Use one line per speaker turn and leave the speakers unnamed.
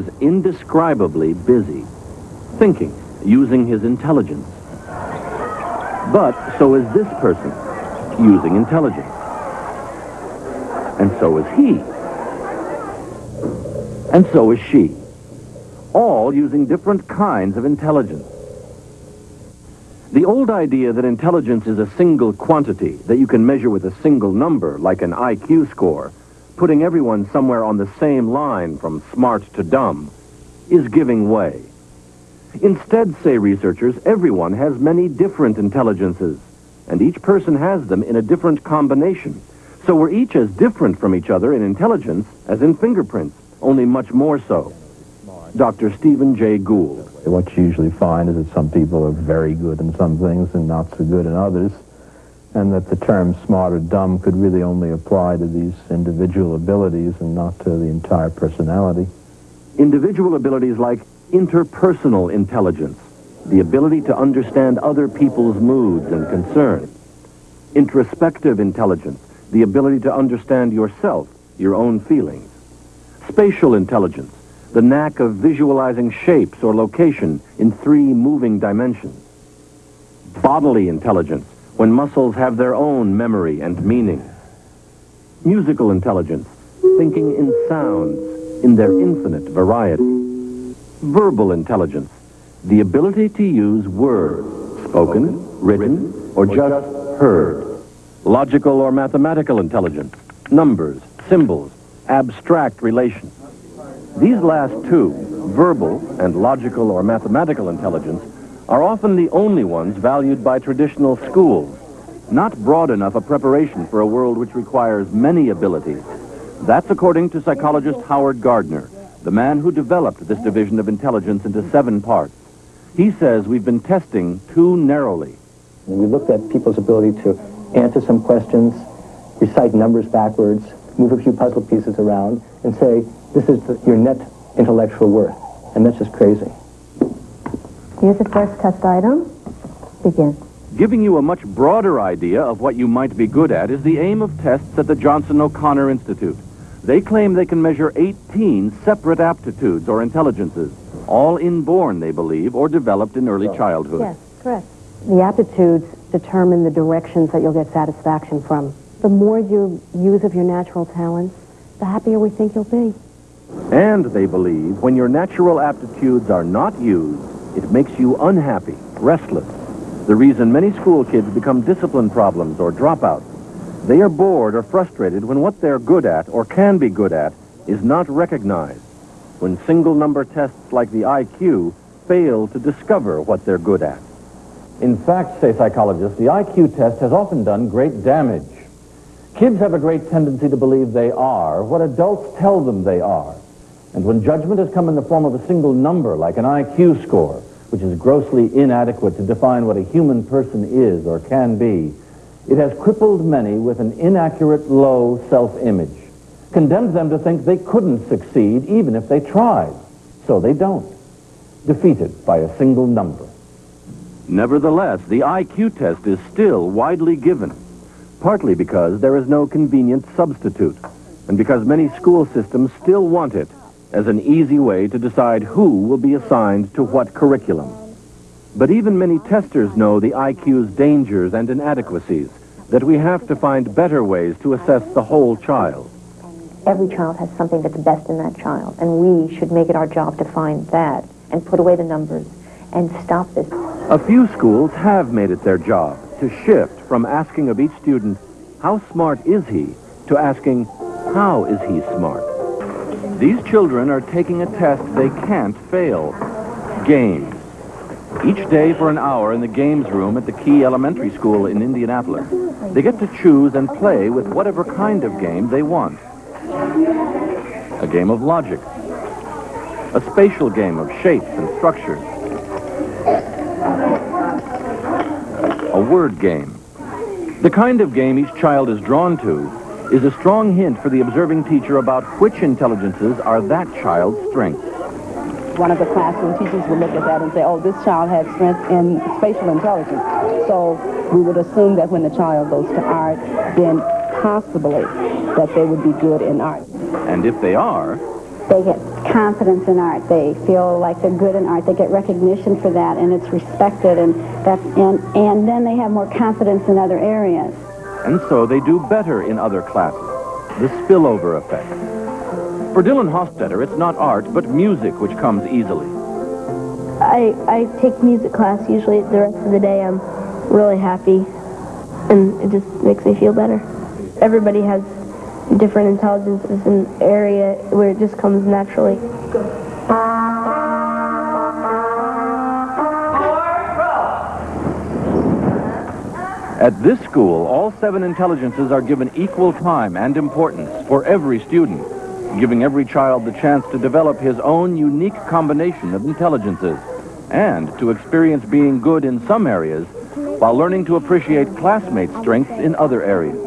is indescribably busy, thinking, using his intelligence. But so is this person, using intelligence. And so is he. And so is she. All using different kinds of intelligence. The old idea that intelligence is a single quantity that you can measure with a single number, like an IQ score, putting everyone somewhere on the same line from smart to dumb, is giving way. Instead, say researchers, everyone has many different intelligences, and each person has them in a different combination. So we're each as different from each other in intelligence as in fingerprints, only much more so. Dr. Stephen J. Gould.
What you usually find is that some people are very good in some things and not so good in others, and that the term smart or dumb could really only apply to these individual abilities and not to the entire personality.
Individual abilities like interpersonal intelligence, the ability to understand other people's moods and concerns. Introspective intelligence, the ability to understand yourself, your own feelings. Spatial intelligence, the knack of visualizing shapes or location in 3 moving dimensions. Bodily intelligence, when muscles have their own memory and meaning. Musical intelligence, thinking in sounds in their infinite variety. Verbal intelligence, the ability to use words, spoken, written, or just heard. Logical or mathematical intelligence, numbers, symbols, abstract relations. These last 2, verbal and logical or mathematical intelligence, are often the only ones valued by traditional schools, not broad enough a preparation for a world which requires many abilities. That's according to psychologist Howard Gardner, the man who developed this division of intelligence into 7 parts. He says we've been testing too narrowly.
We looked at people's ability to answer some questions, recite numbers backwards, move a few puzzle pieces around, and say, this is your net intellectual worth. And that's just crazy.
Here's the first test item. Begin.
Giving you a much broader idea of what you might be good at is the aim of tests at the Johnson O'Connor Institute. They claim they can measure 18 separate aptitudes or intelligences, all inborn, they believe, or developed in early childhood.
Yes, correct. The aptitudes determine the directions that you'll get satisfaction from. The more you use of your natural talents, the happier we think you'll be.
And they believe when your natural aptitudes are not used, it makes you unhappy, restless. The reason many school kids become discipline problems or dropouts. They are bored or frustrated when what they're good at or can be good at is not recognized. When single number tests like the IQ fail to discover what they're good at. In fact, say psychologists, the IQ test has often done great damage. Kids have a great tendency to believe they are what adults tell them they are. And when judgment has come in the form of a single number, like an IQ score, which is grossly inadequate to define what a human person is or can be, it has crippled many with an inaccurate, low self-image, condemned them to think they couldn't succeed even if they tried. So they don't. Defeated by a single number. Nevertheless, the IQ test is still widely given, partly because there is no convenient substitute, and because many school systems still want it as an easy way to decide who will be assigned to what curriculum. But even many testers know the IQ's dangers and inadequacies, that we have to find better ways to assess the whole child.
Every child has something that's best in that child, and we should make it our job to find that and put away the numbers and stop this.
A few schools have made it their job to shift from asking of each student, how smart is he, to asking, how is he smart? These children are taking a test they can't fail. Games. Each day for an hour in the games room at the Key Elementary School in Indianapolis, they get to choose and play with whatever kind of game they want. A game of logic. A spatial game of shapes and structures. A word game. The kind of game each child is drawn to is a strong hint for the observing teacher about which intelligences are that child's strengths.
One of the classroom teachers would look at that and say, oh, this child has strength in spatial intelligence. So we would assume that when the child goes to art, then possibly that they would be good in art.
And if they are,
they get confidence in art. They feel like they're good in art. They get recognition for that, and it's respected, and then they have more confidence in other areas.
And so they do better in other classes. The spillover effect. For Dylan Hofstetter, it's not art, but music which comes easily.
I take music class usually the rest of the day. I'm really happy, and it just makes me feel better. Everybody has different intelligences in an area where it just comes naturally.
At this school, all 7 intelligences are given equal time and importance for every student, giving every child the chance to develop his own unique combination of intelligences and to experience being good in some areas while learning to appreciate classmates' strengths in other areas.